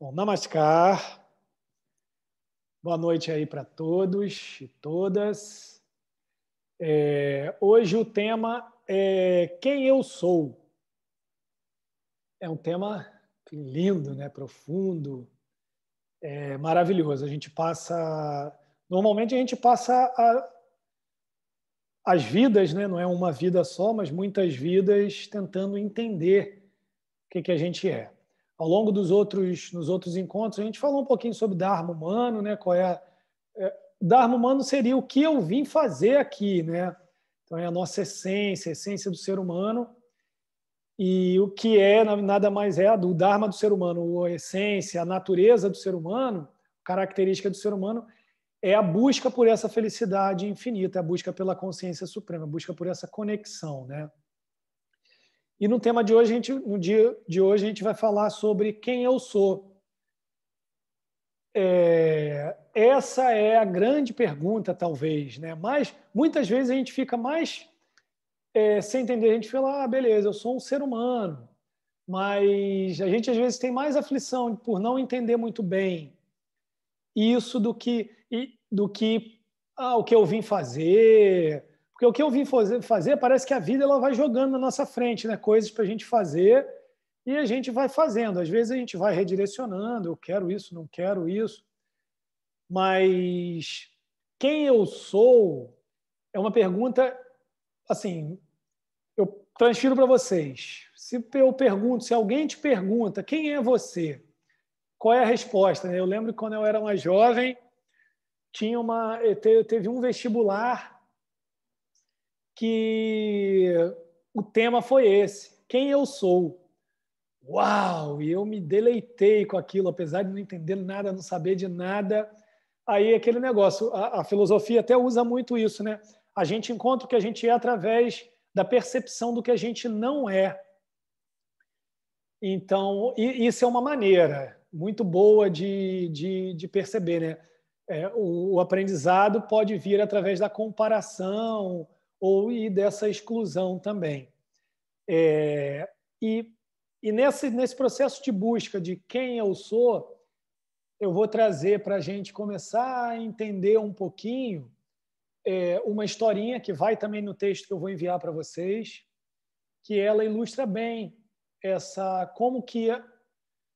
Bom, Namaskar. Boa noite aí para todos e todas. Hoje o tema é quem eu sou. É um tema lindo, né? Profundo, maravilhoso. Normalmente a gente passa as vidas, né? Não é uma vida só, mas muitas vidas tentando entender o que a gente é. Ao longo nos outros encontros, a gente falou um pouquinho sobre Dharma humano, né? Dharma humano seria o que eu vim fazer aqui, né? Então é a nossa essência, a essência do ser humano. E o que nada mais é o Dharma do ser humano, a essência, a natureza do ser humano, característica do ser humano, é a busca por essa felicidade infinita, a busca pela consciência suprema, a busca por essa conexão, né? E no tema de hoje, no dia de hoje, a gente vai falar sobre quem eu sou. Essa é a grande pergunta, talvez, né? Mas muitas vezes a gente fica mais sem entender. A gente fala, beleza, eu sou um ser humano, mas a gente às vezes tem mais aflição por não entender muito bem isso do que o que eu vim fazer. Porque o que eu vim fazer parece que a vida ela vai jogando na nossa frente, né? Coisas para a gente fazer e a gente vai fazendo. Às vezes a gente vai redirecionando, eu quero isso, não quero isso. Mas quem eu sou é uma pergunta, assim, eu transfiro para vocês. Se alguém te pergunta quem é você, qual é a resposta? Eu lembro que quando eu era mais jovem, teve um vestibular que o tema foi esse, quem eu sou. Uau! E eu me deleitei com aquilo, apesar de não entender nada, não saber de nada. Aí aquele negócio, a filosofia até usa muito isso, né? A gente encontra o que a gente é através da percepção do que a gente não é. Então, isso é uma maneira muito boa de perceber, né? O aprendizado pode vir através da comparação e dessa exclusão também. E nesse processo de busca de quem eu sou, eu vou trazer para a gente começar a entender um pouquinho uma historinha que vai também no texto que eu vou enviar para vocês, que ela ilustra bem como que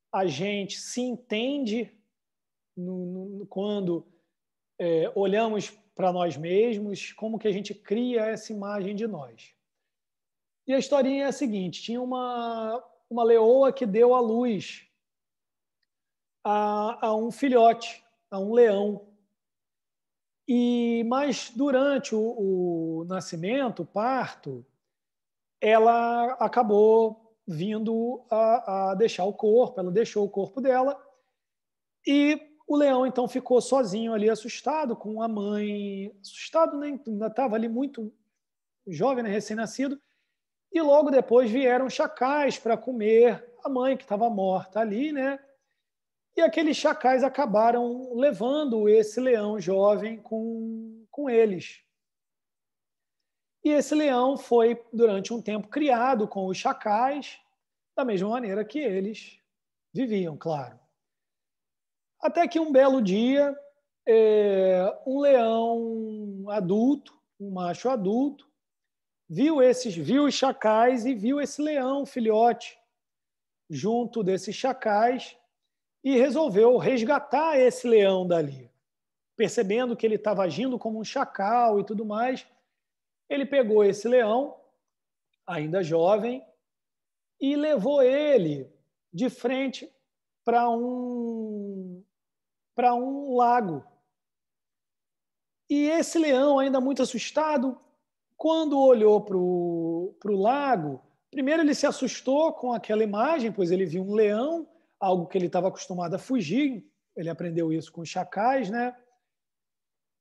a gente se entende quando olhamos para nós mesmos, como que a gente cria essa imagem de nós. E a historinha é a seguinte, tinha uma leoa que deu à luz a um filhote, a um leão. Mas durante o nascimento, o parto, ela acabou vindo a deixar o corpo, ela deixou o corpo dela e o leão então ficou sozinho ali, assustado com a mãe, assustado, né? Ainda estava ali muito jovem, né? Recém-nascido, e logo depois vieram chacais para comer a mãe que estava morta ali, né? E aqueles chacais acabaram levando esse leão jovem com eles. E esse leão foi, durante um tempo, criado com os chacais, da mesma maneira que eles viviam, claro. Até que um belo dia, um leão adulto, um macho adulto, viu os chacais e viu esse leão, filhote, junto desses chacais e resolveu resgatar esse leão dali. Percebendo que ele estava agindo como um chacal e tudo mais, ele pegou esse leão, ainda jovem, e levou ele de frente para um lago. E esse leão, ainda muito assustado, quando olhou para o lago, primeiro ele se assustou com aquela imagem, pois ele viu um leão, algo que ele estava acostumado a fugir, ele aprendeu isso com os chacais, né?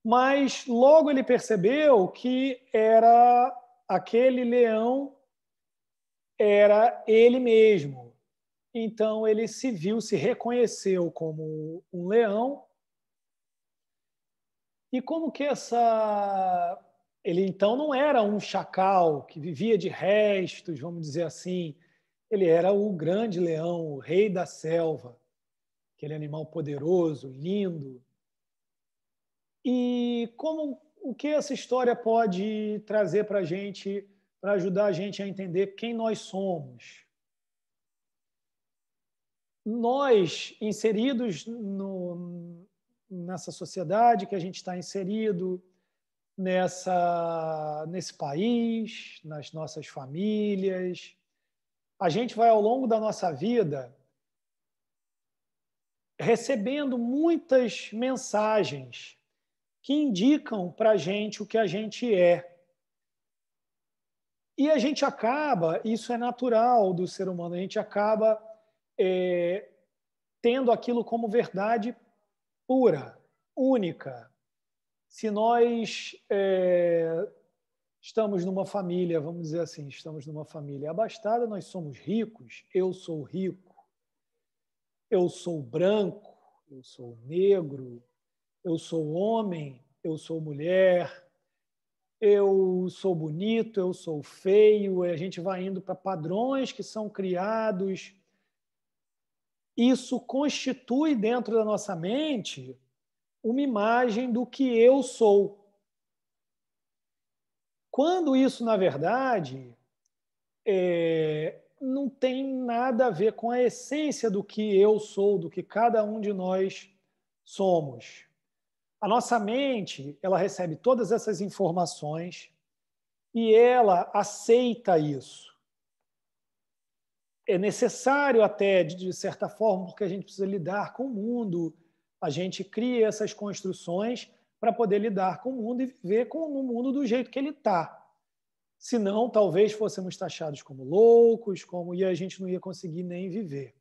Mas logo ele percebeu que aquele leão era ele mesmo. Então ele se reconheceu como um leão. E como que ele então não era um chacal que vivia de restos, vamos dizer assim. Ele era o grande leão, o rei da selva, que aquele animal poderoso, lindo. E o que essa história pode trazer para a gente, para ajudar a gente a entender quem nós somos? Nós, inseridos nessa sociedade que a gente está inserido, nesse país, nas nossas famílias, a gente vai, ao longo da nossa vida, recebendo muitas mensagens que indicam para a gente o que a gente é. E a gente acaba, isso é natural do ser humano, a gente acaba tendo aquilo como verdade pura, única. Se nós estamos numa família, vamos dizer assim, estamos numa família abastada, nós somos ricos, eu sou rico, eu sou branco, eu sou negro, eu sou homem, eu sou mulher, eu sou bonito, eu sou feio, a gente vai indo para padrões que são criados. Isso constitui dentro da nossa mente uma imagem do que eu sou. Quando isso, na verdade, não tem nada a ver com a essência do que eu sou, do que cada um de nós somos. A nossa mente, ela recebe todas essas informações e ela aceita isso. É necessário até, de certa forma, porque a gente precisa lidar com o mundo, a gente cria essas construções para poder lidar com o mundo e viver no mundo do jeito que ele está. Senão, talvez fôssemos taxados como loucos, e a gente não ia conseguir nem viver.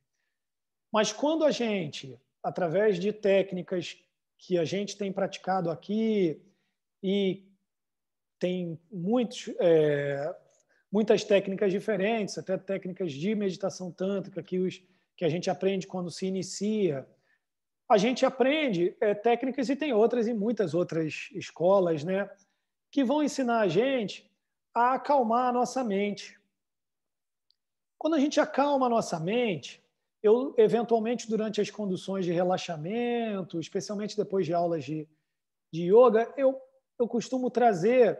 Mas quando a gente, através de técnicas que a gente tem praticado aqui, e tem muitas técnicas diferentes, até técnicas de meditação tântrica que a gente aprende quando se inicia. A gente aprende técnicas, e tem outras em muitas outras escolas, né, que vão ensinar a gente a acalmar a nossa mente. Quando a gente acalma a nossa mente, eu, eventualmente, durante as conduções de relaxamento, especialmente depois de aulas de yoga, eu costumo trazer,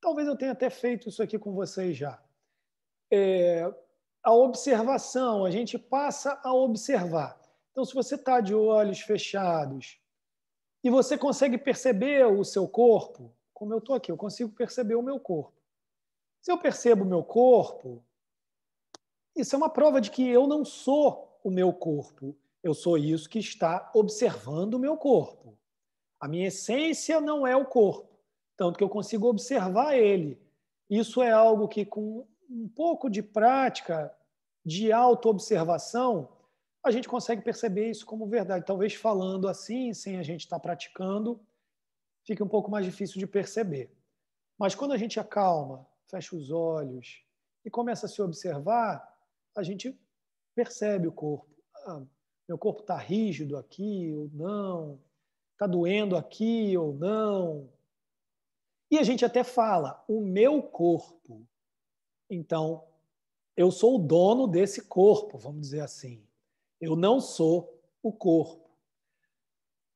talvez eu tenha até feito isso aqui com vocês já, a observação, a gente passa a observar. Então, se você está de olhos fechados e você consegue perceber o seu corpo, como eu estou aqui, eu consigo perceber o meu corpo. Se eu percebo o meu corpo, isso é uma prova de que eu não sou o meu corpo. Eu sou isso que está observando o meu corpo. A minha essência não é o corpo, tanto que eu consigo observar ele. Isso é algo que, com um pouco de prática, de autoobservação, a gente consegue perceber isso como verdade. Talvez falando assim, sem a gente estar praticando, fique um pouco mais difícil de perceber. Mas quando a gente acalma, fecha os olhos e começa a se observar, a gente percebe o corpo. Meu corpo está rígido aqui ou não? Está doendo aqui ou não? E a gente até fala, o meu corpo. Então, eu sou o dono desse corpo, vamos dizer assim. Eu não sou o corpo.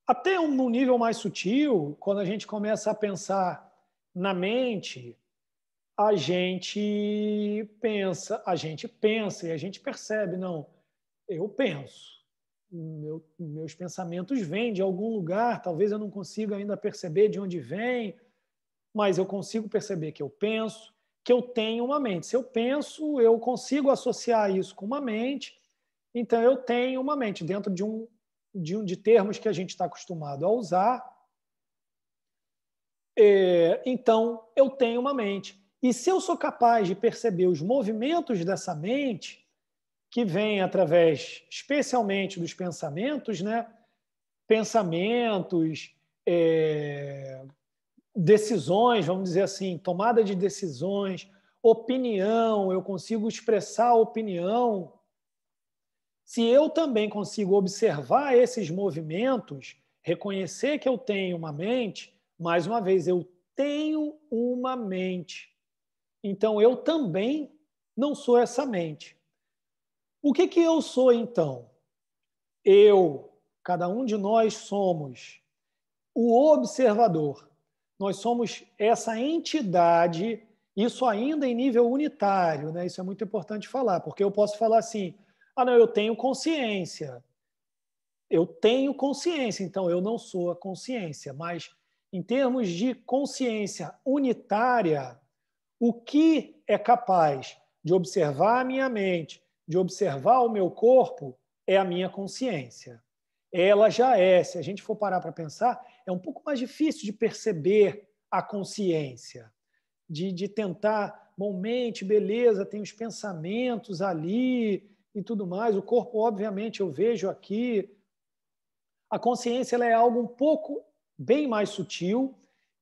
Até num nível mais sutil, quando a gente começa a pensar na mente, a gente pensa e a gente percebe, não, eu penso. Meus pensamentos vêm de algum lugar, talvez eu não consiga ainda perceber de onde vem, mas eu consigo perceber que eu penso, que eu tenho uma mente. Se eu penso, eu consigo associar isso com uma mente, então eu tenho uma mente dentro de termos que a gente está acostumado a usar. Então, eu tenho uma mente. E se eu sou capaz de perceber os movimentos dessa mente, que vem através, especialmente dos pensamentos, né? Pensamentos, decisões, vamos dizer assim, tomada de decisões, opinião, eu consigo expressar opinião. Se eu também consigo observar esses movimentos, reconhecer que eu tenho uma mente, mais uma vez, eu tenho uma mente. Então, eu também não sou essa mente. O que eu sou, então? Eu Cada um de nós somos o observador. Nós somos essa entidade, isso ainda em nível unitário, né? Isso é muito importante falar, porque eu posso falar assim, não, eu tenho consciência. Eu tenho consciência, então eu não sou a consciência, mas em termos de consciência unitária, o que é capaz de observar a minha mente, de observar o meu corpo, é a minha consciência. Ela já é, se a gente for parar para pensar, é um pouco mais difícil de perceber a consciência, de tentar, bom, mente, beleza, tem os pensamentos ali e tudo mais, o corpo, obviamente, eu vejo aqui. A consciência ela é algo um pouco bem mais sutil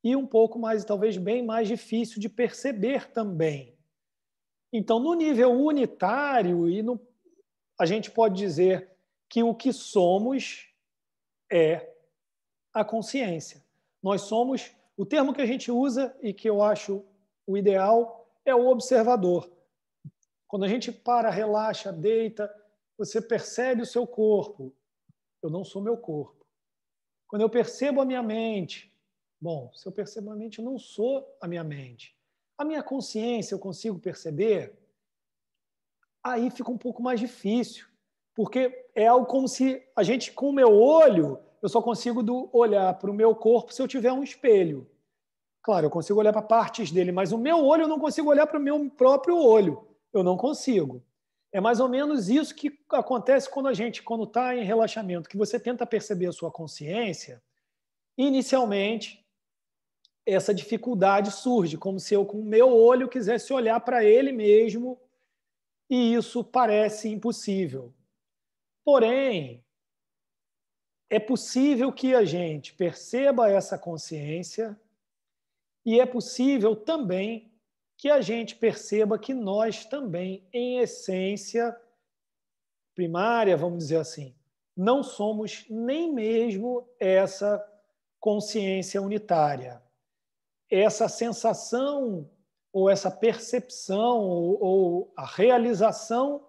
e um pouco mais, talvez, bem mais difícil de perceber também. Então, no nível unitário, a gente pode dizer que o que somos é a consciência. Nós somos, o termo que a gente usa e que eu acho o ideal é o observador. Quando a gente para, relaxa, deita, você percebe o seu corpo. Eu não sou meu corpo. Quando eu percebo a minha mente, bom, se eu percebo a mente, eu não sou a minha mente. A minha consciência eu consigo perceber? Aí fica um pouco mais difícil, porque é algo como se a gente, com o meu olho, eu só consigo olhar para o meu corpo se eu tiver um espelho. Claro, eu consigo olhar para partes dele, mas o meu olho eu não consigo olhar para o meu próprio olho. Eu não consigo. É mais ou menos isso que acontece quando quando está em relaxamento, que você tenta perceber a sua consciência. Inicialmente, essa dificuldade surge, como se eu, com o meu olho, quisesse olhar para ele mesmo, e isso parece impossível. Porém, é possível que a gente perceba essa consciência e é possível também que a gente perceba que nós também, em essência primária, vamos dizer assim, não somos nem mesmo essa consciência unitária. Essa sensação ou essa percepção ou a realização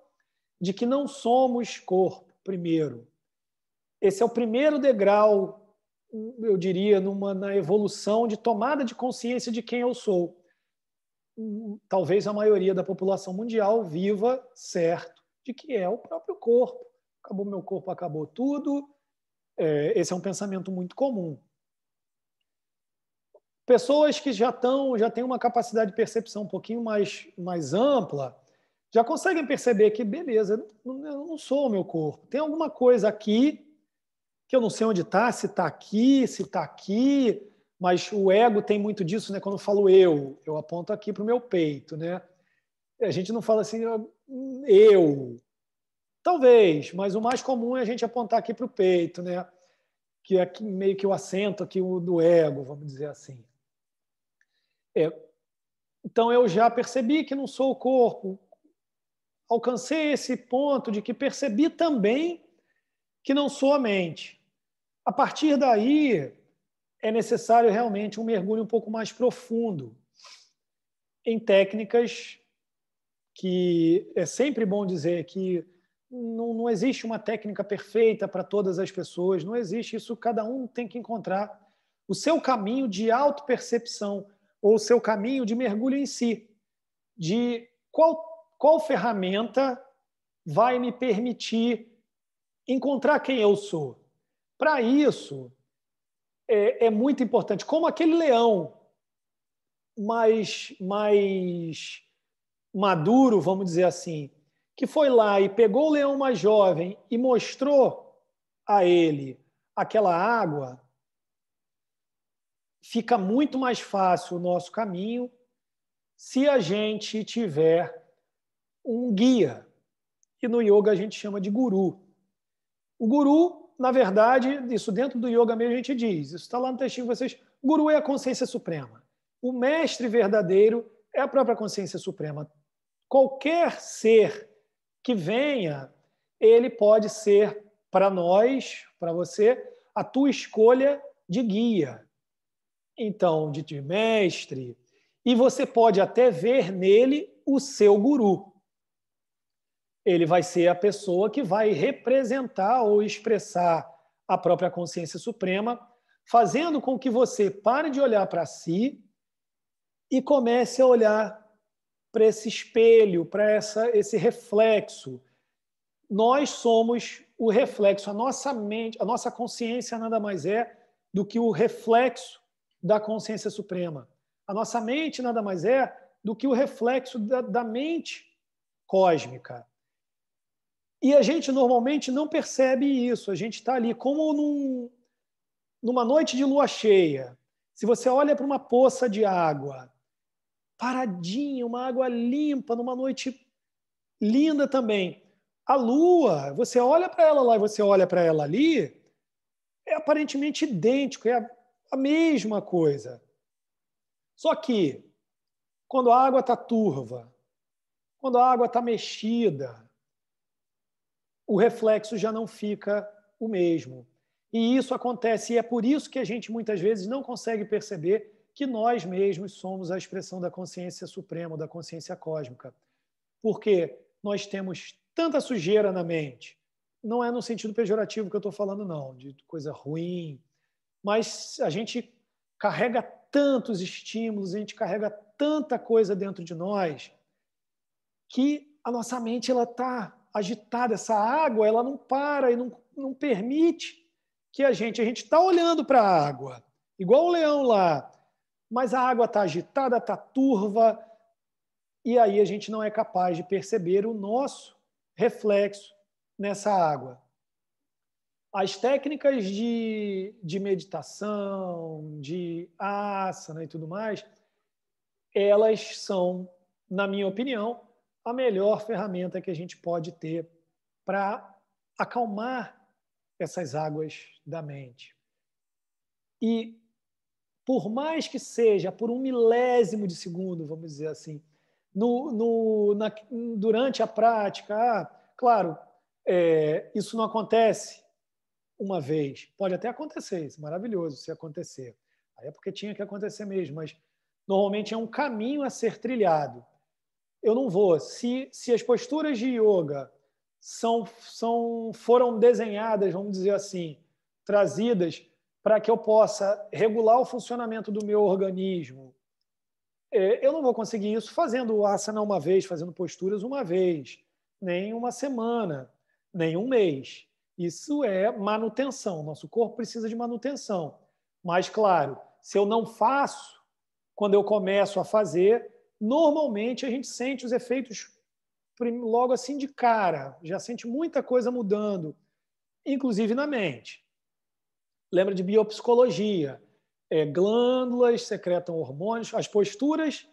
de que não somos corpo, primeiro. Esse é o primeiro degrau, eu diria, na evolução de tomada de consciência de quem eu sou. Talvez a maioria da população mundial viva certo de que é o próprio corpo. Acabou meu corpo, acabou tudo. Esse é um pensamento muito comum. Pessoas que já têm uma capacidade de percepção um pouquinho mais ampla, já conseguem perceber que, beleza, eu não sou o meu corpo. Tem alguma coisa aqui que eu não sei onde está, se está aqui, mas o ego tem muito disso, né? Quando eu falo eu aponto aqui para o meu peito, né? A gente não fala assim, eu. Talvez, mas o mais comum é a gente apontar aqui para o peito, né? Que é aqui, meio que o acento aqui do ego, vamos dizer assim. Então, eu já percebi que não sou o corpo. Alcancei esse ponto de que percebi também que não sou a mente. A partir daí, é necessário realmente um mergulho um pouco mais profundo em técnicas que é sempre bom dizer que não existe uma técnica perfeita para todas as pessoas, não existe isso, cada um tem que encontrar o seu caminho de autopercepção ou o seu caminho de mergulho em si, de qual ferramenta vai me permitir encontrar quem eu sou. Para isso, é muito importante, como aquele leão mais maduro, vamos dizer assim, que foi lá e pegou o leão mais jovem e mostrou a ele aquela água, fica muito mais fácil o nosso caminho se a gente tiver um guia, que no yoga a gente chama de guru. O guru, na verdade, isso dentro do yoga mesmo a gente diz, isso está lá no textinho de vocês, o guru é a consciência suprema. O mestre verdadeiro é a própria consciência suprema. Qualquer ser que venha, ele pode ser para nós, para você, a tua escolha de guia. Então, de mestre. E você pode até ver nele o seu guru. Ele vai ser a pessoa que vai representar ou expressar a própria consciência suprema, fazendo com que você pare de olhar para si e comece a olhar para esse espelho, para esse reflexo. Nós somos o reflexo, a nossa mente, a nossa consciência nada mais é do que o reflexo da consciência suprema. A nossa mente nada mais é do que o reflexo da mente cósmica. E a gente normalmente não percebe isso. A gente está ali como numa noite de lua cheia. Se você olha para uma poça de água, paradinha, uma água limpa, numa noite linda também. A lua, você olha para ela lá e você olha para ela ali, é aparentemente idêntico, é a mesma coisa. Só que, quando a água está turva, quando a água está mexida, o reflexo já não fica o mesmo. E isso acontece, e é por isso que a gente muitas vezes não consegue perceber que nós mesmos somos a expressão da consciência suprema, da consciência cósmica. Porque nós temos tanta sujeira na mente. Não é no sentido pejorativo que eu estou falando, não, de coisa ruim. Mas a gente carrega tantos estímulos, a gente carrega tanta coisa dentro de nós que a nossa mente está agitada. Essa água ela não para e não permite que a gente está olhando para a água, igual o leão lá, mas a água está agitada, está turva, e aí a gente não é capaz de perceber o nosso reflexo nessa água. As técnicas de meditação, de asana e tudo mais, elas são, na minha opinião, a melhor ferramenta que a gente pode ter para acalmar essas águas da mente. E por mais que seja por um milésimo de segundo, vamos dizer assim, durante a prática, claro, isso não acontece uma vez. Pode até acontecer, isso é maravilhoso se acontecer. Aí é porque tinha que acontecer mesmo, mas normalmente é um caminho a ser trilhado. Eu não vou. Se as posturas de yoga foram desenhadas, vamos dizer assim, trazidas para que eu possa regular o funcionamento do meu organismo, eu não vou conseguir isso fazendo asana uma vez, fazendo posturas uma vez, nem uma semana, nem um mês. Isso é manutenção. Nosso corpo precisa de manutenção. Mas, claro, se eu não faço, quando eu começo a fazer, normalmente a gente sente os efeitos logo assim de cara, já sente muita coisa mudando, inclusive na mente. Lembra de biopsicologia. Glândulas secretam hormônios, as posturas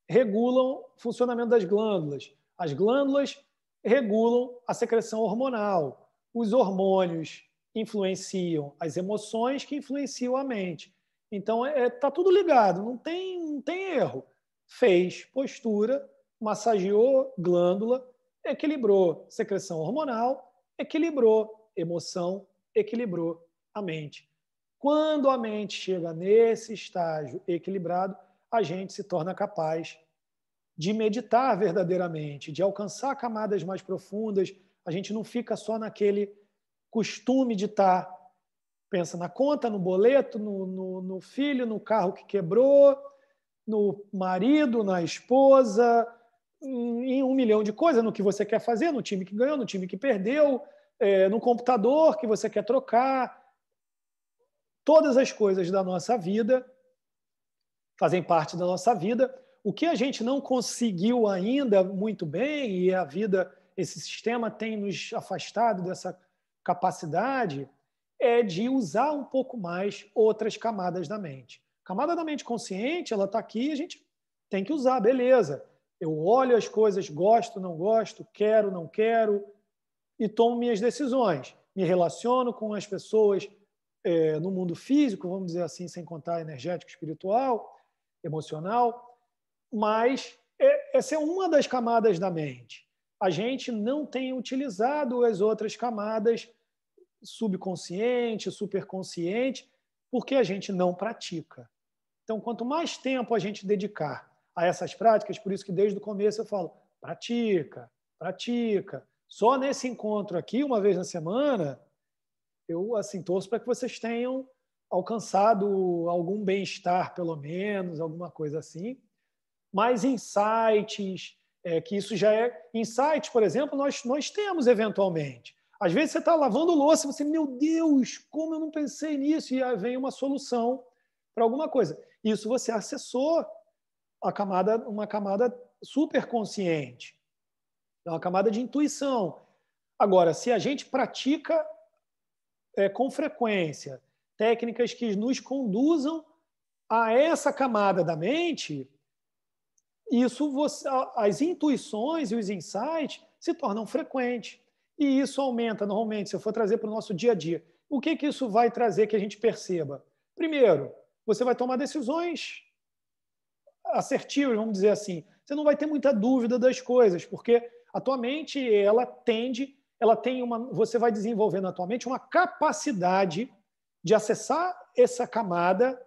regulam o funcionamento das glândulas. As glândulas regulam a secreção hormonal. Os hormônios influenciam as emoções que influenciam a mente. Então, está tudo ligado, não tem erro. Fez postura, massageou glândula, equilibrou secreção hormonal, equilibrou emoção, equilibrou a mente. Quando a mente chega nesse estágio equilibrado, a gente se torna capaz de meditar verdadeiramente, de alcançar camadas mais profundas. A gente não fica só naquele costume de estar, pensa na conta, no boleto, no filho, no carro que quebrou, no marido, na esposa, em 1 milhão de coisas, no que você quer fazer, no time que ganhou, no time que perdeu, no computador que você quer trocar. Todas as coisas da nossa vida fazem parte da nossa vida. O que a gente não conseguiu ainda muito bem, e a vida, esse sistema tem nos afastado dessa capacidade, é de usar um pouco mais outras camadas da mente. A camada da mente consciente, ela está aqui, a gente tem que usar, beleza. Eu olho as coisas, gosto, não gosto, quero, não quero, e tomo minhas decisões. Me relaciono com as pessoas no mundo físico, vamos dizer assim, sem contar energético, espiritual, emocional, mas essa é uma das camadas da mente. A gente não tem utilizado as outras camadas subconsciente, superconsciente, porque a gente não pratica. Então, quanto mais tempo a gente dedicar a essas práticas, por isso que desde o começo eu falo, pratica, pratica. Só nesse encontro aqui, uma vez na semana, Eu assim, torço para que vocês tenham alcançado algum bem-estar, pelo menos, alguma coisa assim. Mas insights, que isso já é... Insights, por exemplo, nós temos eventualmente. Às vezes você está lavando louça e você, meu Deus, como eu não pensei nisso? E aí vem uma solução para alguma coisa. Isso você acessou uma camada superconsciente, uma camada de intuição. Agora, se a gente pratica com frequência técnicas que nos conduzam a essa camada da mente, as intuições e os insights se tornam frequentes. E isso aumenta, normalmente, se eu for trazer para o nosso dia a dia. O que isso vai trazer que a gente perceba? Primeiro, você vai tomar decisões assertivas, vamos dizer assim. Você não vai ter muita dúvida das coisas, porque a tua mente, você vai desenvolver na tua mente uma capacidade de acessar essa camada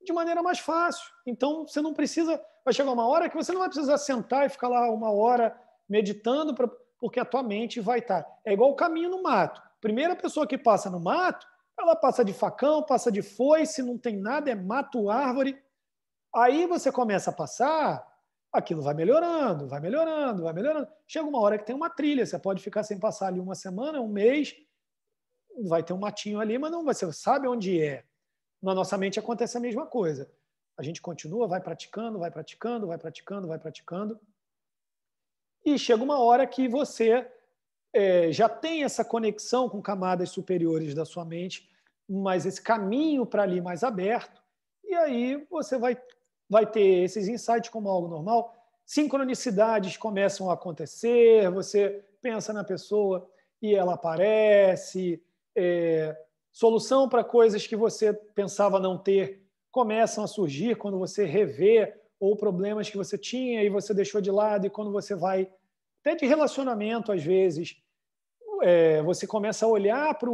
de maneira mais fácil. Então, você não precisa... Vai chegar uma hora que você não vai precisar sentar e ficar lá uma hora meditando, porque a tua mente vai estar... É igual o caminho no mato. Primeira pessoa que passa no mato, ela passa de facão, passa de foice, não tem nada, é mato, árvore. Aí você começa a passar, aquilo vai melhorando, vai melhorando, vai melhorando. Chega uma hora que tem uma trilha, você pode ficar sem passar ali uma semana, um mês, vai ter um matinho ali, mas não, você sabe onde é. Na nossa mente acontece a mesma coisa. A gente continua, vai praticando, vai praticando, vai praticando, vai praticando. E chega uma hora que você já tem essa conexão com camadas superiores da sua mente, mas esse caminho para ali mais aberto, e aí você vai ter esses insights como algo normal. Sincronicidades começam a acontecer, você pensa na pessoa e ela aparece, solução para coisas que você pensava não ter começam a surgir quando você revê, ou problemas que você tinha e você deixou de lado, e quando você vai, até de relacionamento às vezes, você começa a olhar por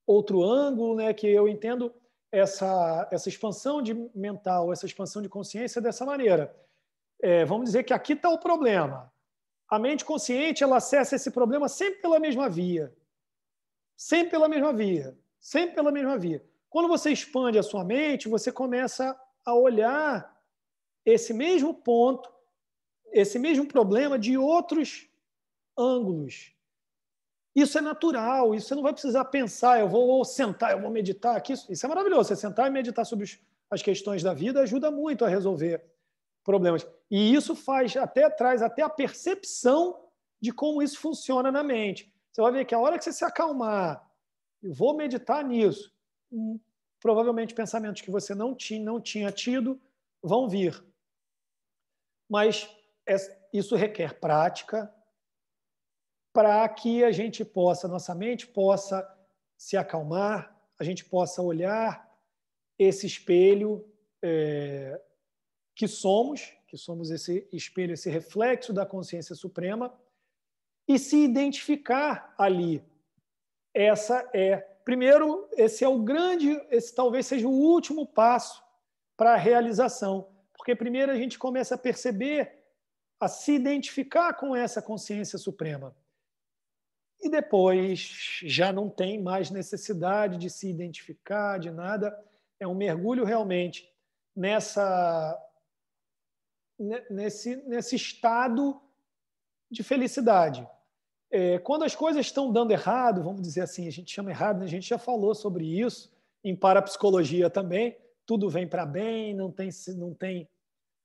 outro ângulo, né, que eu entendo essa expansão mental, essa expansão de consciência dessa maneira. Vamos dizer que aqui está o problema. A mente consciente, ela acessa esse problema sempre pela mesma via. Sempre pela mesma via. Sempre pela mesma via. Quando você expande a sua mente, você começa a olhar esse mesmo ponto, esse mesmo problema de outros ângulos. Isso é natural, isso você não vai precisar pensar, eu vou sentar, eu vou meditar aqui. Isso é maravilhoso, você sentar e meditar sobre as questões da vida ajuda muito a resolver problemas. E isso traz até a percepção de como isso funciona na mente. Você vai ver que a hora que você se acalmar, eu vou meditar nisso, provavelmente pensamentos que você não tinha tido vão vir. Mas isso requer prática para que a gente nossa mente possa se acalmar, a gente possa olhar esse espelho que somos esse espelho, esse reflexo da consciência suprema, e se identificar ali. Primeiro, esse talvez seja o último passo para a realização, porque primeiro a gente começa a perceber, a se identificar com essa consciência suprema. E depois já não tem mais necessidade de se identificar, de nada. É um mergulho realmente nesse estado de felicidade. Quando as coisas estão dando errado, vamos dizer assim, a gente chama errado, né? A gente já falou sobre isso, em parapsicologia também, tudo vem para bem, não tem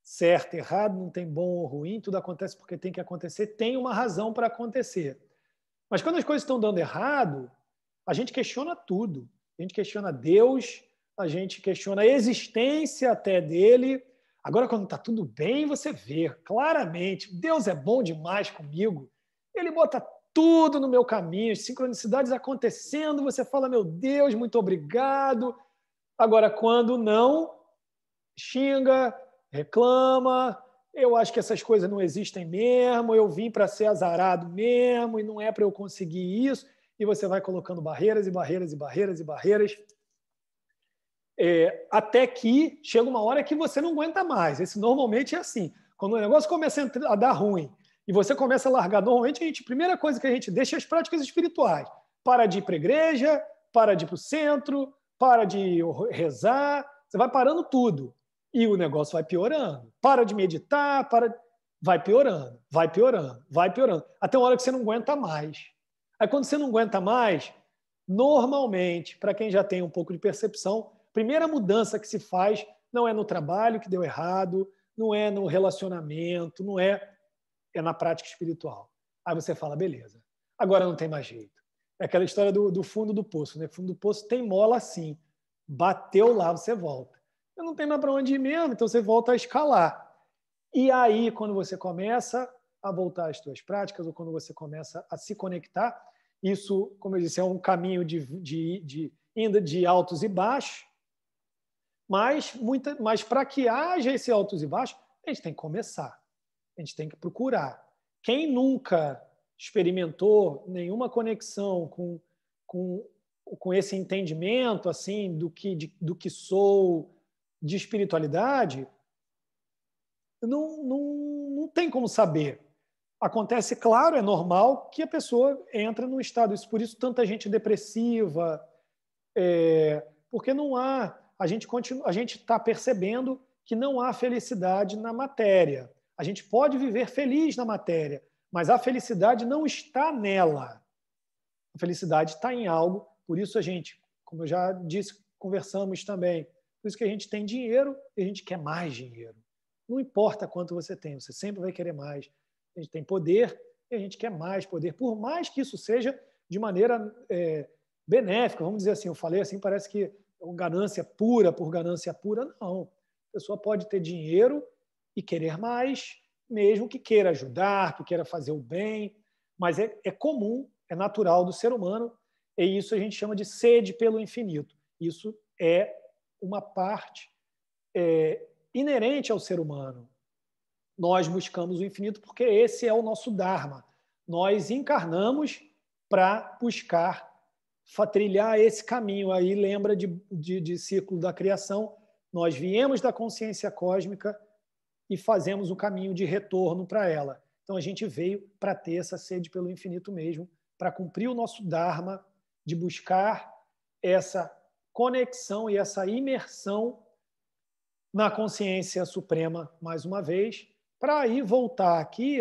certo, errado, não tem bom ou ruim, tudo acontece porque tem que acontecer, tem uma razão para acontecer. Mas quando as coisas estão dando errado, a gente questiona tudo. A gente questiona Deus, a gente questiona a existência até dele. Agora, quando está tudo bem, você vê claramente, Deus é bom demais comigo. Ele bota tudo no meu caminho, as sincronicidades acontecendo, você fala, meu Deus, muito obrigado. Agora, quando não, xinga, reclama, eu acho que essas coisas não existem mesmo, eu vim para ser azarado mesmo e não é para eu conseguir isso, e você vai colocando barreiras e barreiras e barreiras e barreiras, até que chega uma hora que você não aguenta mais. Esse normalmente é assim, quando o negócio começa a dar ruim e você começa a largar, normalmente a primeira coisa que a gente deixa é as práticas espirituais. para de ir para a igreja, para de ir para o centro, para de rezar, você vai parando tudo. E o negócio vai piorando. Para de meditar, vai piorando, vai piorando, vai piorando. Até uma hora que você não aguenta mais. Aí quando você não aguenta mais, normalmente, para quem já tem um pouco de percepção, a primeira mudança que se faz não é no trabalho que deu errado, não é no relacionamento, não é na prática espiritual. Aí você fala, beleza, agora não tem mais jeito. É aquela história do fundo do poço, né? Fundo do poço tem mola assim. Bateu lá, você volta. Não tem mais para onde ir mesmo, então você volta a escalar. E aí, quando você começa a voltar às suas práticas, ou quando você começa a se conectar, isso, como eu disse, é um caminho ainda de altos e baixos, mas para que haja esse altos e baixos, a gente tem que começar, a gente tem que procurar. Quem nunca experimentou nenhuma conexão com esse entendimento assim do que sou, de espiritualidade, não tem como saber. Acontece, claro, é normal que a pessoa entra num estado, por isso tanta gente depressiva, porque não há, a gente está percebendo que não há felicidade na matéria. A gente pode viver feliz na matéria, mas a felicidade não está nela. A felicidade está em algo, por isso a gente, como eu já disse, conversamos também, por isso que a gente tem dinheiro e a gente quer mais dinheiro. Não importa quanto você tem, você sempre vai querer mais. A gente tem poder e a gente quer mais poder, por mais que isso seja de maneira benéfica, vamos dizer assim, eu falei assim, parece que ganância pura por ganância pura, não. A pessoa pode ter dinheiro e querer mais, mesmo que queira ajudar, que queira fazer o bem, mas é comum, é natural do ser humano, e isso a gente chama de sede pelo infinito. Isso é uma parte inerente ao ser humano. Nós buscamos o infinito porque esse é o nosso Dharma. Nós encarnamos para buscar trilhar esse caminho. Aí lembra de ciclo da criação. Nós viemos da consciência cósmica e fazemos o caminho de retorno para ela. Então a gente veio para ter essa sede pelo infinito mesmo, para cumprir o nosso Dharma de buscar essa conexão e essa imersão na consciência suprema, mais uma vez, para aí voltar aqui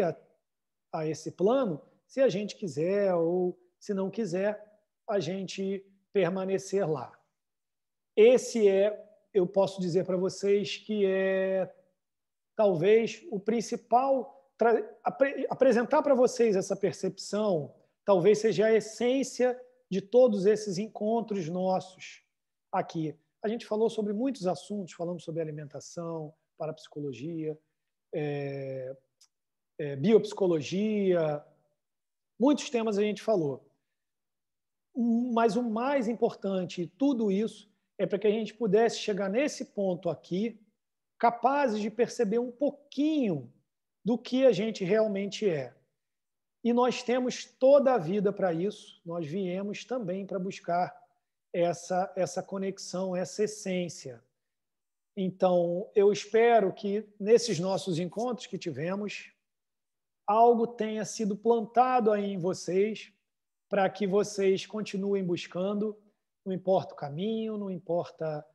a esse plano, se a gente quiser ou se não quiser, a gente permanecer lá. Esse eu posso dizer para vocês que é talvez o principal, apresentar para vocês essa percepção, talvez seja a essência de todos esses encontros nossos aqui. A gente falou sobre muitos assuntos, falamos sobre alimentação, parapsicologia, biopsicologia, muitos temas a gente falou. Mas o mais importante de tudo isso é para que a gente pudesse chegar nesse ponto aqui, capazes de perceber um pouquinho do que a gente realmente é. E nós temos toda a vida para isso, nós viemos também para buscar essa conexão, essa essência. Então, eu espero que nesses nossos encontros que tivemos, algo tenha sido plantado aí em vocês para que vocês continuem buscando, não importa o caminho, não importa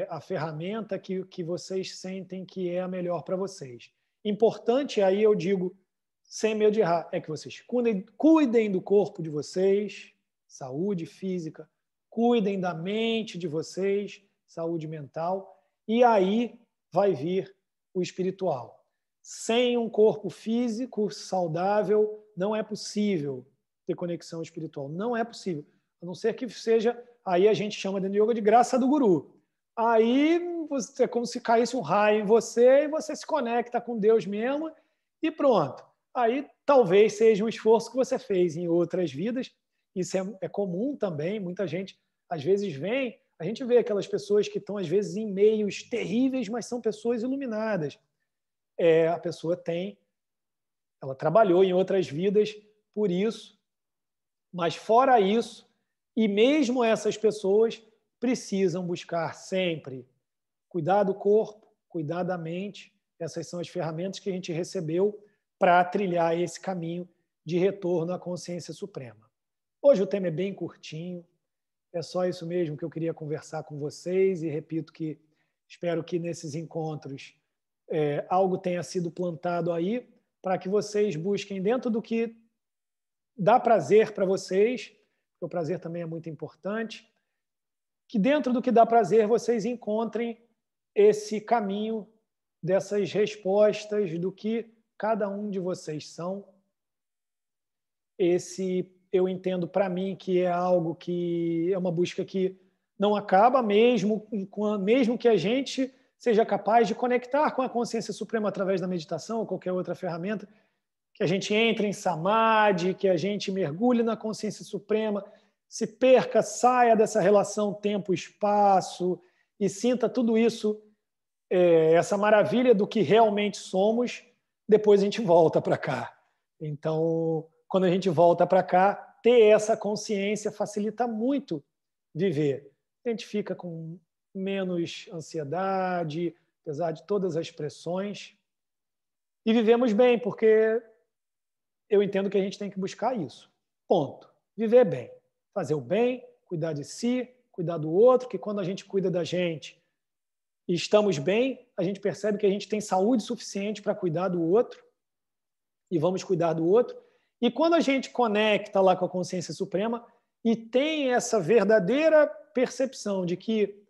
a ferramenta que vocês sentem que é a melhor para vocês. Importante, aí eu digo, sem medo de errar, é que vocês cuidem do corpo de vocês, saúde física, cuidem da mente de vocês, saúde mental, e aí vai vir o espiritual. Sem um corpo físico saudável, não é possível ter conexão espiritual. Não é possível. A não ser que seja, aí a gente chama dentro do yoga de graça do guru. Aí é como se caísse um raio em você e você se conecta com Deus mesmo e pronto. Aí talvez seja um esforço que você fez em outras vidas. Isso é comum também. Muita gente, às vezes, vem. A gente vê aquelas pessoas que estão, às vezes, em meios terríveis, mas são pessoas iluminadas. A pessoa ela trabalhou em outras vidas por isso, mas fora isso, e mesmo essas pessoas precisam buscar sempre cuidar do corpo, cuidar da mente. Essas são as ferramentas que a gente recebeu para trilhar esse caminho de retorno à consciência suprema. Hoje o tema é bem curtinho, é só isso mesmo que eu queria conversar com vocês e repito que espero que nesses encontros algo tenha sido plantado aí para que vocês busquem dentro do que dá prazer para vocês, porque o prazer também é muito importante, que dentro do que dá prazer vocês encontrem esse caminho dessas respostas do que cada um de vocês são. Esse eu entendo para mim que é algo que é uma busca que não acaba, mesmo que a gente seja capaz de conectar com a consciência suprema através da meditação ou qualquer outra ferramenta, que a gente entre em samadhi, que a gente mergulhe na consciência suprema, se perca, saia dessa relação tempo-espaço e sinta tudo isso, essa maravilha do que realmente somos, depois a gente volta para cá. Então, quando a gente volta para cá, ter essa consciência facilita muito viver. A gente fica com menos ansiedade, apesar de todas as pressões, e vivemos bem, porque eu entendo que a gente tem que buscar isso. Ponto. Viver bem. Fazer o bem, cuidar de si, cuidar do outro, que quando a gente cuida da gente e estamos bem, a gente percebe que a gente tem saúde suficiente para cuidar do outro e vamos cuidar do outro. E quando a gente conecta lá com a consciência suprema e tem essa verdadeira percepção de que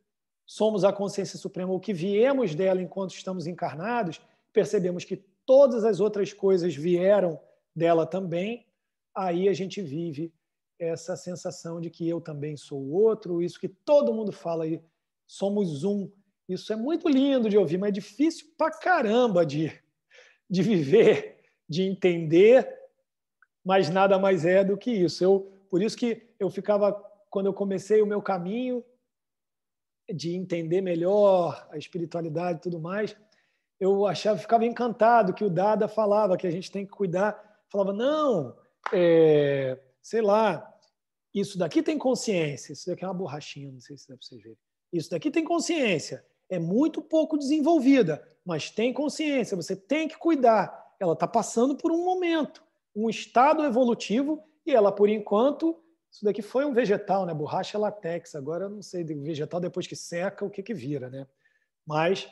somos a consciência suprema, ou que viemos dela enquanto estamos encarnados, percebemos que todas as outras coisas vieram dela também, aí a gente vive essa sensação de que eu também sou o outro, isso que todo mundo fala aí, somos um. Isso é muito lindo de ouvir, mas é difícil pra caramba de viver, de entender, mas nada mais é do que isso. Por isso que eu ficava, quando eu comecei o meu caminho de entender melhor a espiritualidade e tudo mais, eu ficava encantado que o Dada falava que a gente tem que cuidar. Falava, não, sei lá, isso daqui tem consciência, isso daqui é uma borrachinha, não sei se dá para vocês verem. Isso daqui tem consciência, é muito pouco desenvolvida, mas tem consciência, você tem que cuidar. Ela está passando por um momento, um estado evolutivo, e ela, por enquanto, isso daqui foi um vegetal, né? Borracha é látex, agora eu não sei, vegetal depois que seca, o que vira, né? Mas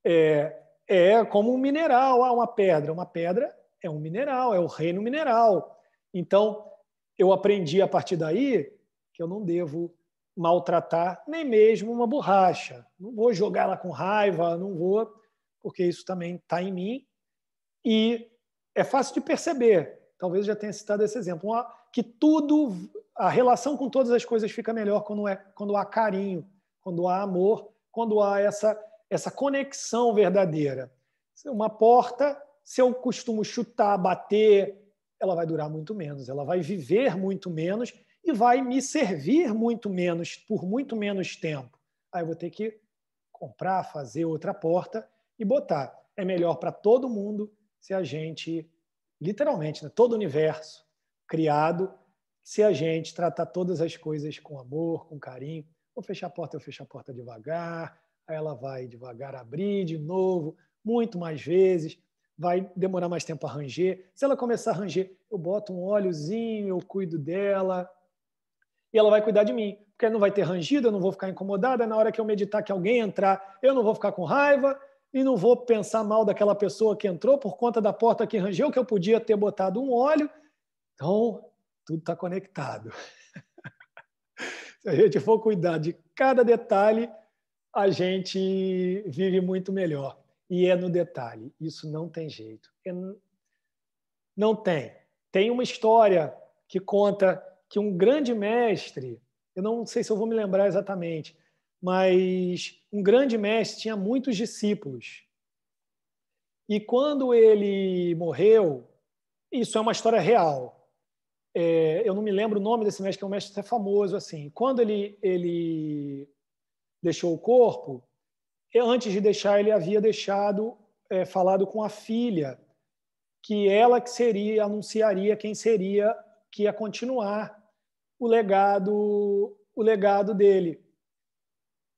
é como um mineral, uma pedra. Uma pedra é um mineral, é o reino mineral. Então, eu aprendi a partir daí que eu não devo maltratar nem mesmo uma borracha. Não vou jogar ela com raiva, não vou, porque isso também está em mim. E é fácil de perceber, talvez eu já tenha citado esse exemplo, que a relação com todas as coisas fica melhor quando há carinho, quando há amor, quando há essa conexão verdadeira. Uma porta, se eu costumo chutar, bater, ela vai durar muito menos, ela vai viver muito menos e vai me servir muito menos, por muito menos tempo. Aí eu vou ter que comprar, fazer outra porta e botar. É melhor para todo mundo se a gente, literalmente, né, todo o universo criado, se a gente tratar todas as coisas com amor, com carinho. Vou fechar a porta, eu fecho a porta devagar, aí ela vai devagar abrir de novo, muito mais vezes, vai demorar mais tempo a ranger. Se ela começar a ranger, eu boto um óleozinho, eu cuido dela, e ela vai cuidar de mim, porque não vai ter rangido, eu não vou ficar incomodada, na hora que eu meditar que alguém entrar, eu não vou ficar com raiva e não vou pensar mal daquela pessoa que entrou por conta da porta que rangeu, que eu podia ter botado um óleo. Então, tudo está conectado. Se a gente for cuidar de cada detalhe, a gente vive muito melhor. E é no detalhe. Isso não tem jeito. Não tem. Tem uma história que conta que um grande mestre, eu não sei se eu vou me lembrar exatamente, mas um grande mestre tinha muitos discípulos. E quando ele morreu, isso é uma história real. Eu não me lembro o nome desse mestre, que é um mestre até famoso. Assim. Quando ele deixou o corpo, antes de deixar, ele havia falado com a filha, que ela anunciaria quem seria, que ia continuar o legado dele.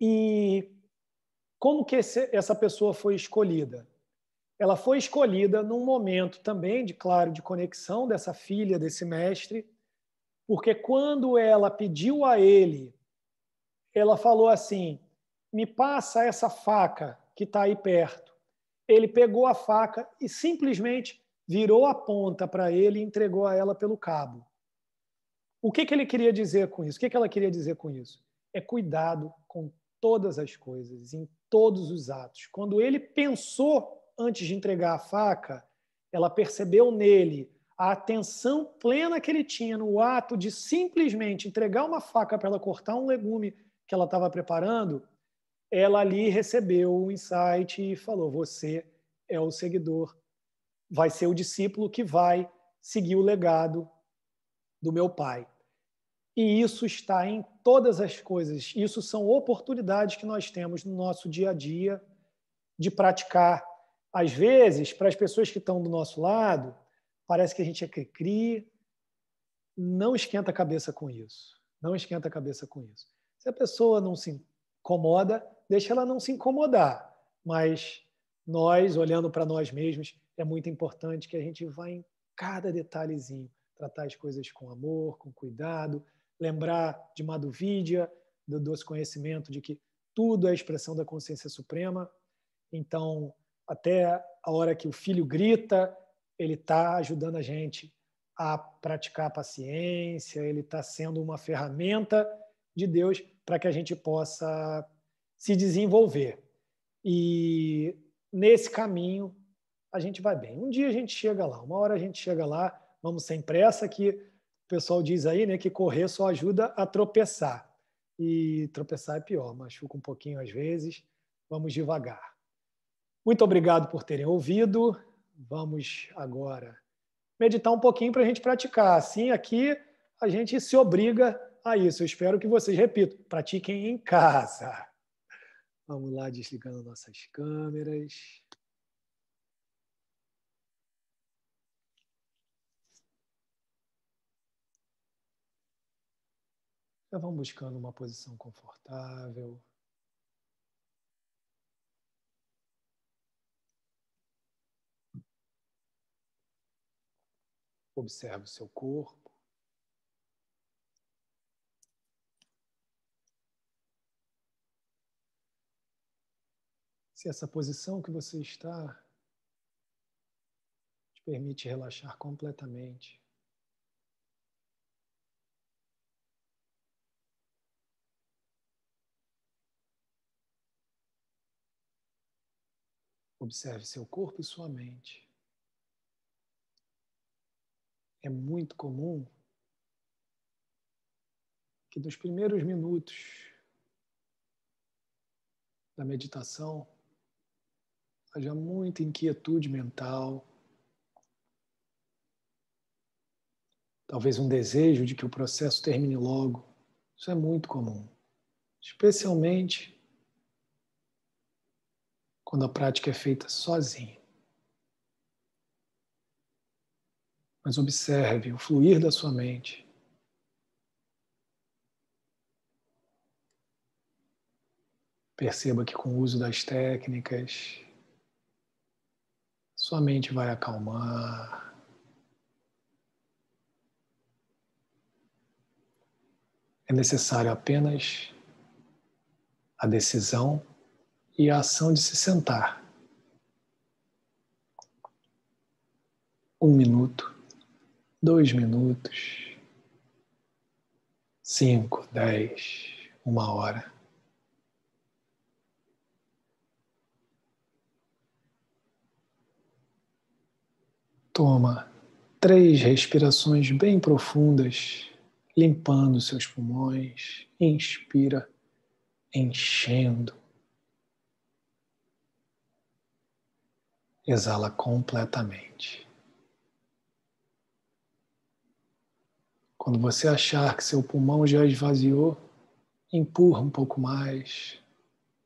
E como que essa pessoa foi escolhida? Ela foi escolhida num momento também, claro, de conexão dessa filha, desse mestre, Porque quando ela pediu a ele, ela falou assim: me passa essa faca que está aí perto. Ele pegou a faca e simplesmente virou a ponta para ele e entregou a ela pelo cabo. O que ele queria dizer com isso? O que ela queria dizer com isso? É cuidado com todas as coisas, em todos os atos. Quando ele pensou antes de entregar a faca, ela percebeu nele a atenção plena que ele tinha no ato de simplesmente entregar uma faca para ela cortar um legume que ela estava preparando. Ela ali recebeu o insight e falou: você é o seguidor, vai ser o discípulo que vai seguir o legado do meu pai. E isso está em todas as coisas. Isso são oportunidades que nós temos no nosso dia a dia de praticar. Às vezes, para as pessoas que estão do nosso lado, parece que a gente é cri-cri. Não esquenta a cabeça com isso. Não esquenta a cabeça com isso. Se a pessoa não se incomoda, deixa ela não se incomodar. Mas nós, olhando para nós mesmos, é muito importante que a gente vá em cada detalhezinho, tratar as coisas com amor, com cuidado, lembrar de Madhuvīdya, do doce conhecimento de que tudo é expressão da consciência suprema. Então, até a hora que o filho grita, ele está ajudando a gente a praticar a paciência, ele está sendo uma ferramenta de Deus para que a gente possa se desenvolver. E nesse caminho a gente vai bem. Um dia a gente chega lá, uma hora a gente chega lá, vamos sem pressa, que o pessoal diz aí, né, que correr só ajuda a tropeçar. E tropeçar é pior, machuca um pouquinho às vezes. Vamos devagar. Muito obrigado por terem ouvido. Vamos agora meditar um pouquinho para a gente praticar. Assim, aqui a gente se obriga a isso. Eu espero que vocês, repito, pratiquem em casa. Vamos lá, desligando nossas câmeras. Já vão buscando uma posição confortável. Observe o seu corpo. Se essa posição que você está te permite relaxar completamente. Observe seu corpo e sua mente. É muito comum que nos primeiros minutos da meditação haja muita inquietude mental, talvez um desejo de que o processo termine logo. Isso é muito comum, especialmente quando a prática é feita sozinho. Mas observe o fluir da sua mente. Perceba que com o uso das técnicas, sua mente vai acalmar. É necessário apenas a decisão e a ação de se sentar. 1 minuto, 2 minutos, 5, 10, 1 hora. Toma 3 respirações bem profundas, limpando seus pulmões. Inspira, enchendo. Exala completamente. Quando você achar que seu pulmão já esvaziou, empurra um pouco mais,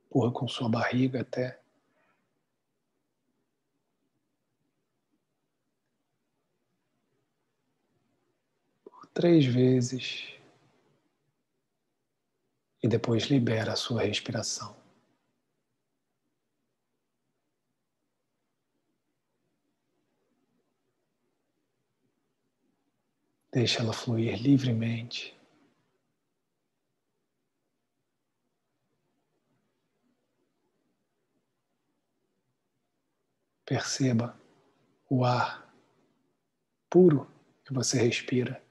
empurra com sua barriga até. Por 3 vezes. E depois libera a sua respiração. Deixa ela fluir livremente. Perceba o ar puro que você respira.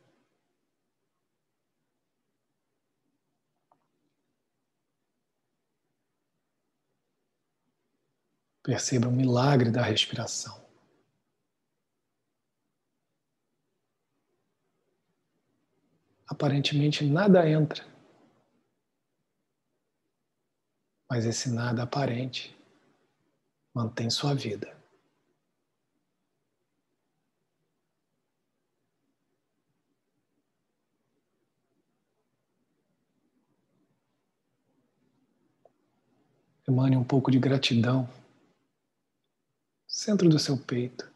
Perceba o milagre da respiração. Aparentemente nada entra, mas esse nada aparente mantém sua vida. Emane um pouco de gratidão, centro do seu peito.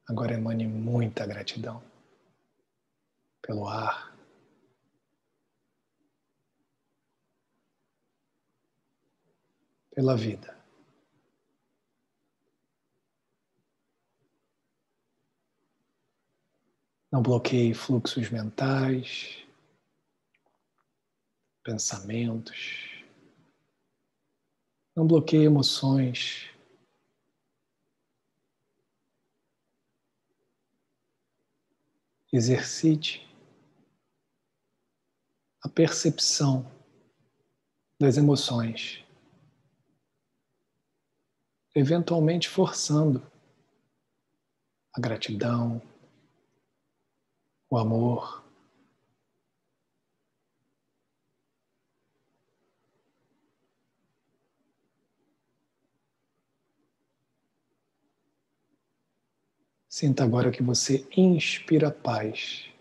Agora emane muita gratidão pelo ar, pela vida. Não bloqueie fluxos mentais, pensamentos. Não bloqueie emoções. Exercite a percepção das emoções, eventualmente forçando a gratidão, o amor. Sinta agora que você inspira paz.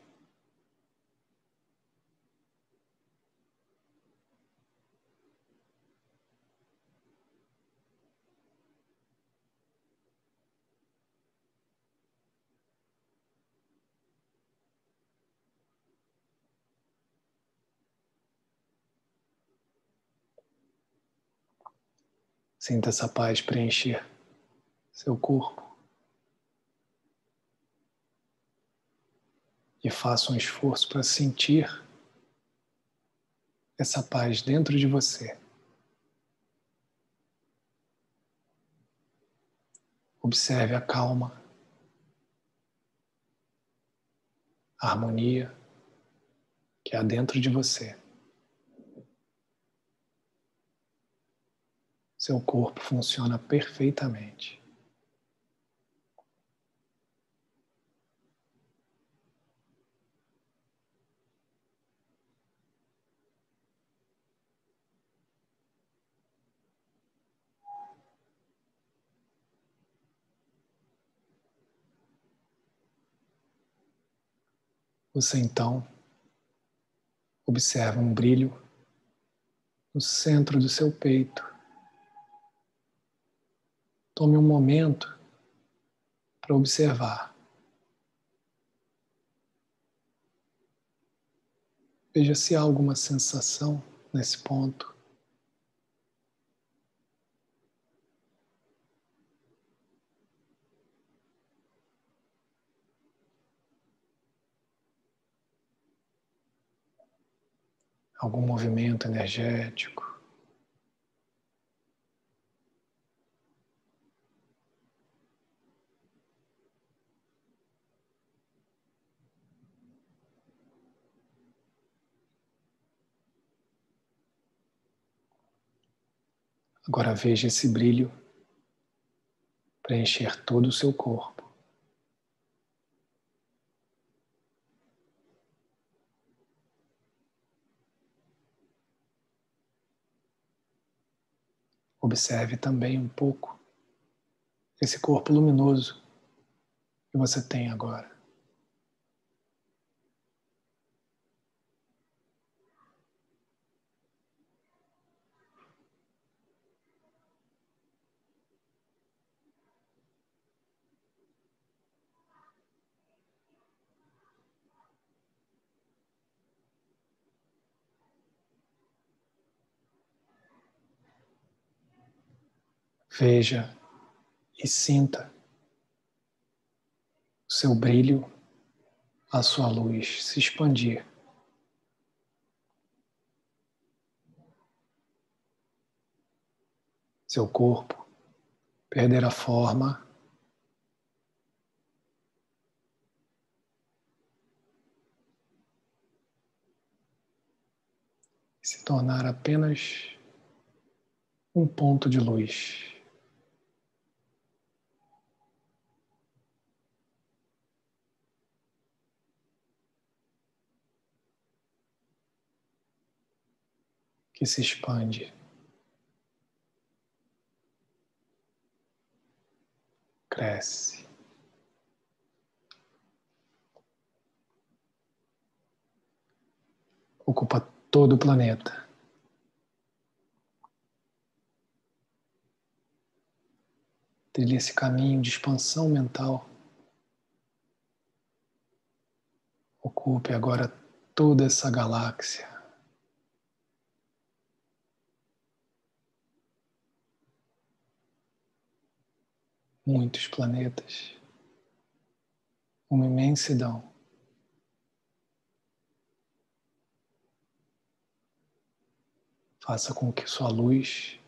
Sinta essa paz preencher seu corpo. E faça um esforço para sentir essa paz dentro de você. Observe a calma, a harmonia que há dentro de você. Seu corpo funciona perfeitamente. Você então observa um brilho no centro do seu peito. Tome um momento para observar. Veja se há alguma sensação nesse ponto. Algum movimento energético. Agora veja esse brilho preencher todo o seu corpo. Observe também um pouco esse corpo luminoso que você tem agora. Veja e sinta o seu brilho, a sua luz se expandir. Seu corpo perder a forma e se tornar apenas um ponto de luz. Que se expande, cresce, ocupa todo o planeta. Trilhe esse caminho de expansão mental. Ocupe agora toda essa galáxia. Muitos planetas. Uma imensidão. Faça com que sua luz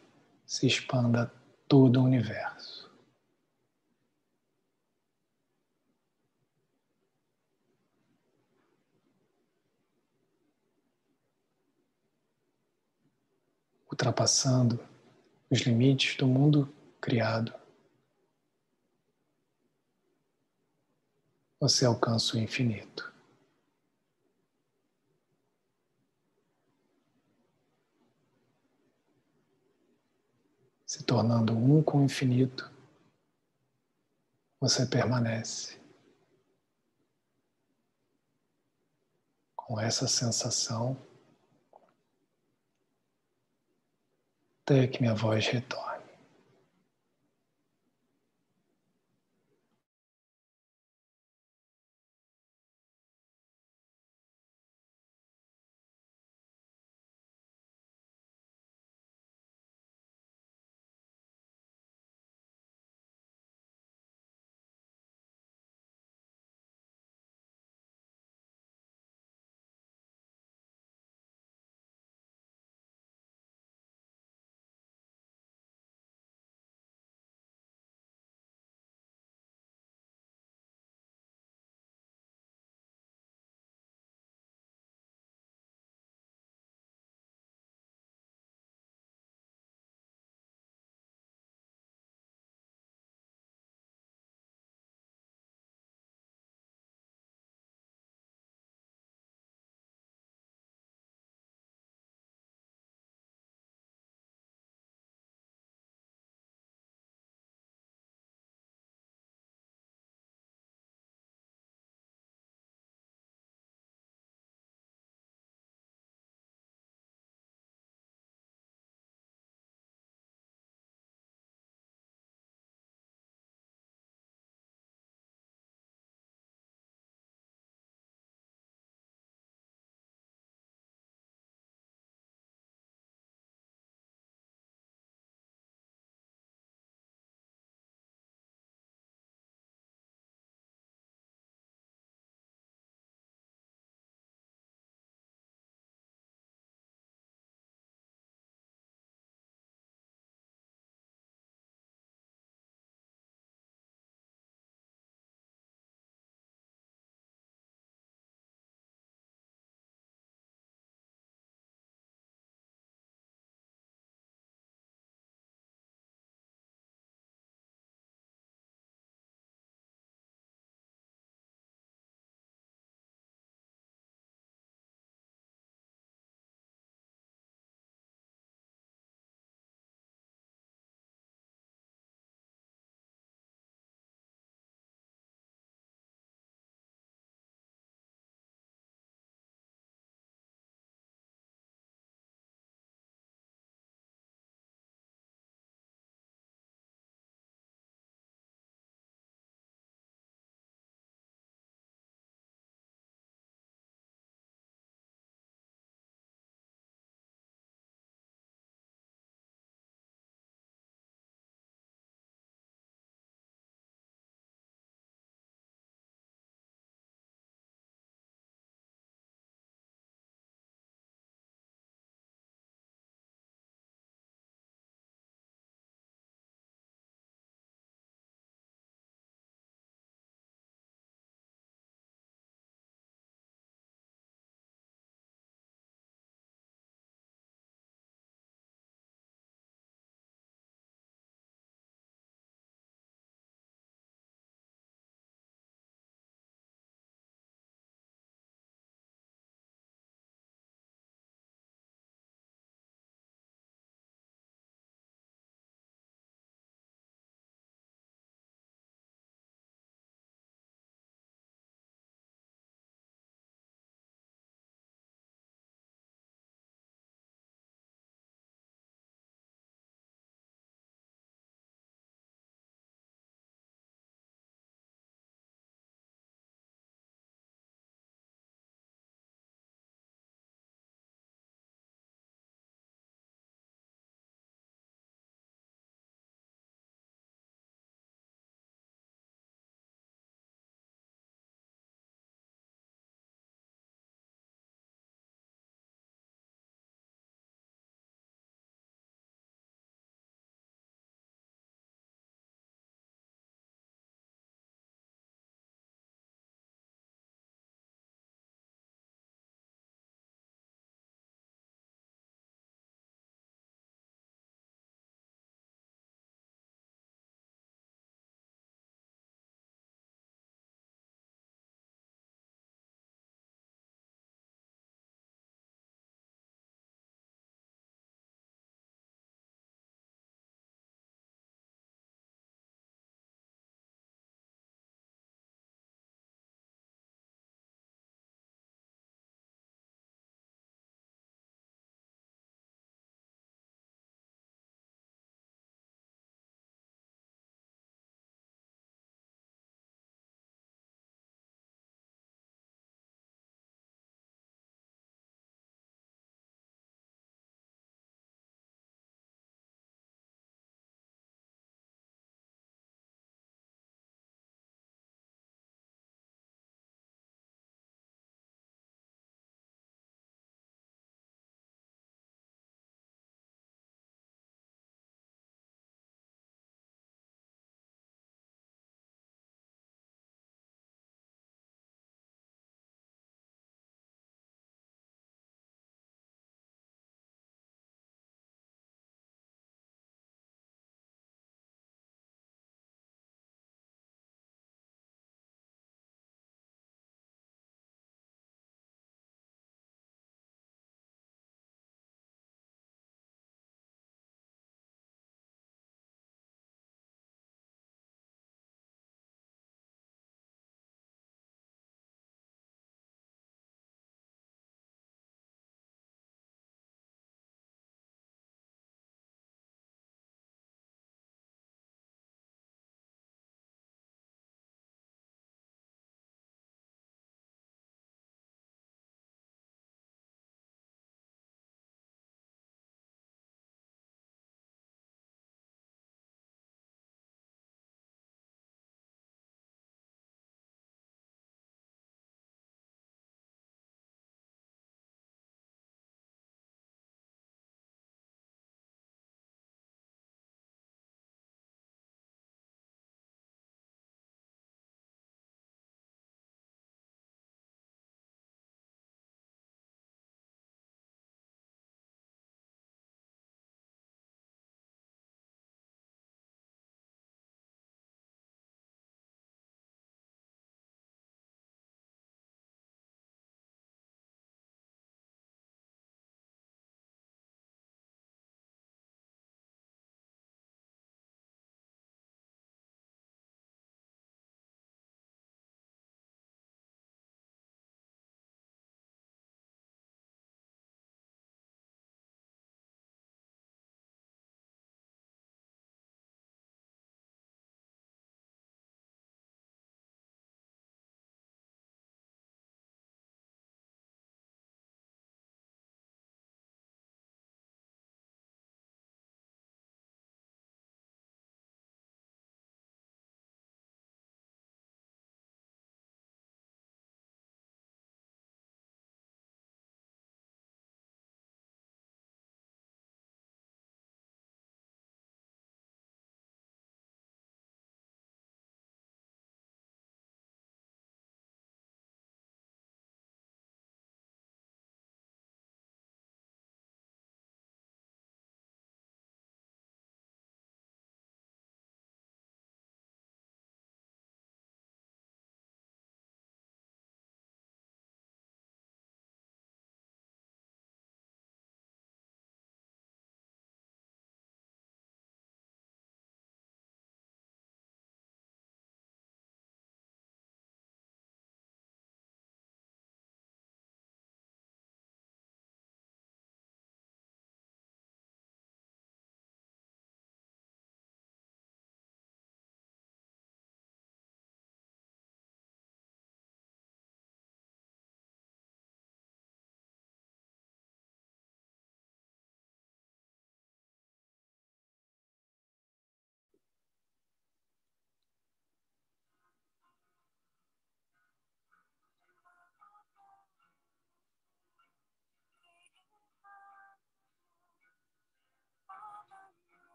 se expanda a todo o universo. Ultrapassando os limites do mundo criado, você alcança o infinito. Se tornando um com o infinito, você permanece com essa sensação até que minha voz retorne.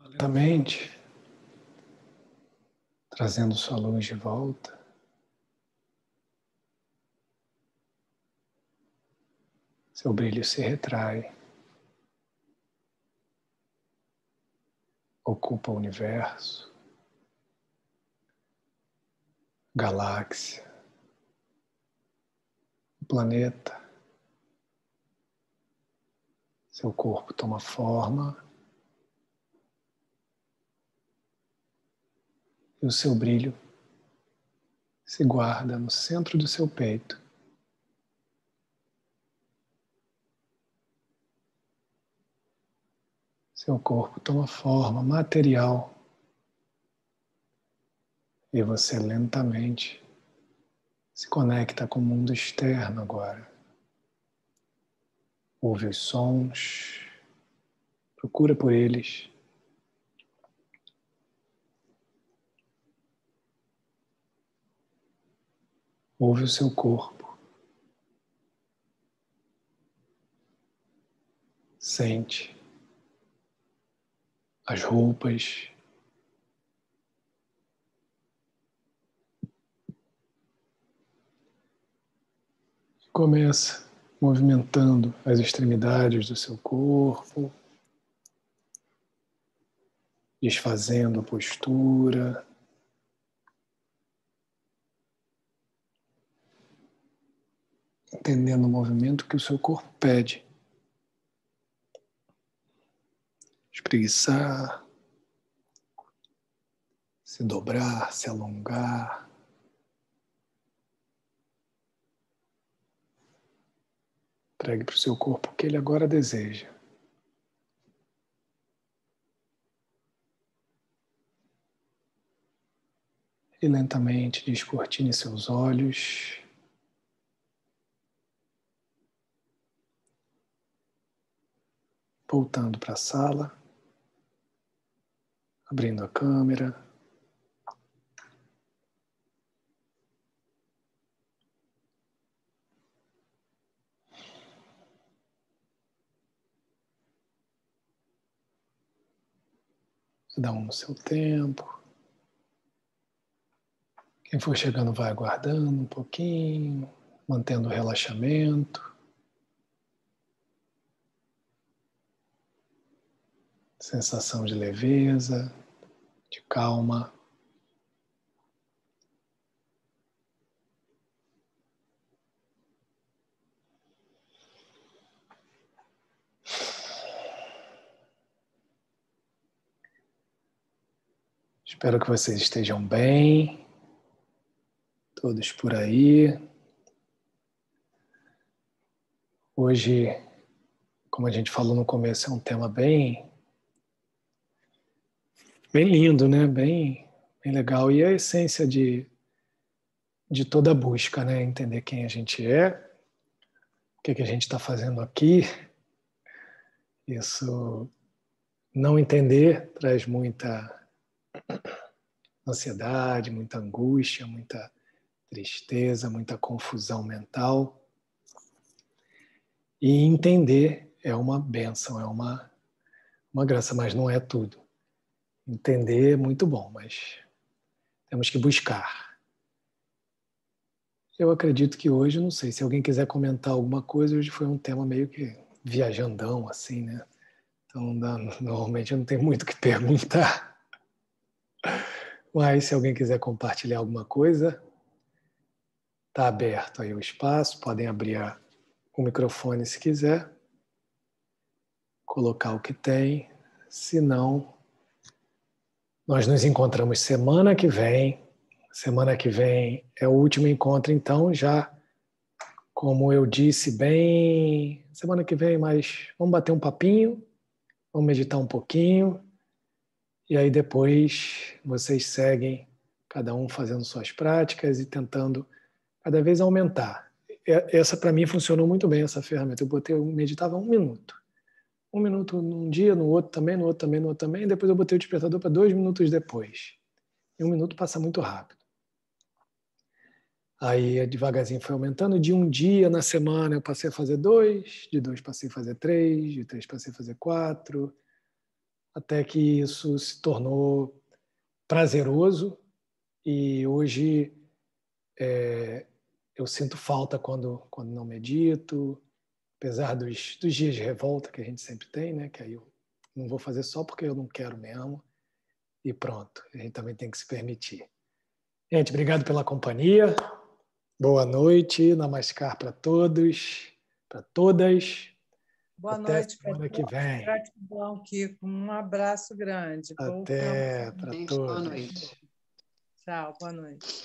Lentamente, trazendo sua luz de volta. Seu brilho se retrai, ocupa o universo, galáxia, o planeta. Seu corpo toma forma e o seu brilho se guarda no centro do seu peito. Seu corpo toma forma material e você lentamente se conecta com o mundo externo agora. Ouve os sons, procura por eles. Ouve o seu corpo. Sente as roupas. Começa movimentando as extremidades do seu corpo, desfazendo a postura, entendendo o movimento que o seu corpo pede. Espreguiçar, se dobrar, se alongar. Entregue para o seu corpo o que ele agora deseja. E lentamente descortine seus olhos. Voltando para a sala. Abrindo a câmera. Cada um no seu tempo. Quem for chegando vai aguardando um pouquinho, mantendo o relaxamento, sensação de leveza, de calma. Espero que vocês estejam bem, todos por aí. Hoje, como a gente falou no começo, é um tema bem lindo, né? Bem legal. E é a essência de toda a busca, né? Entender quem a gente é, o que a gente está fazendo aqui. Isso, não entender, traz muita ansiedade, muita angústia, muita tristeza, muita confusão mental. E entender é uma bênção, é uma graça, mas não é tudo. Entender é muito bom, mas temos que buscar. Eu acredito que hoje, não sei, se alguém quiser comentar alguma coisa, hoje foi um tema meio que viajandão, assim, né? Então, normalmente eu não tenho muito o que perguntar. Mas se alguém quiser compartilhar alguma coisa, está aberto aí o espaço, podem abrir o microfone se quiser, colocar o que tem. Se não, nós nos encontramos semana que vem. Semana que vem é o último encontro, então já, como eu disse bem, semana que vem, mas vamos bater um papinho, vamos meditar um pouquinho, e aí depois vocês seguem, cada um fazendo suas práticas e tentando cada vez aumentar. Essa para mim funcionou muito bem, essa ferramenta. Eu meditava 1 minuto. 1 minuto num dia, no outro também, no outro também, no outro também, e depois eu botei o despertador para 2 minutos depois. E 1 minuto passa muito rápido. Aí devagarzinho foi aumentando. De um dia na semana eu passei a fazer 2, de 2 passei a fazer 3, de 3 passei a fazer 4, até que isso se tornou prazeroso e hoje eu sinto falta quando não medito, apesar dos dias de revolta que a gente sempre tem, né? Que aí eu não vou fazer só porque eu não quero mesmo e pronto. A gente também tem que se permitir. Gente, obrigado pela companhia. Boa noite, namaskar para todos, para todas. Boa Até noite, semana que vem. gratidão, Kiko. Um abraço grande. Até para todos. Boa noite. Tchau, boa noite.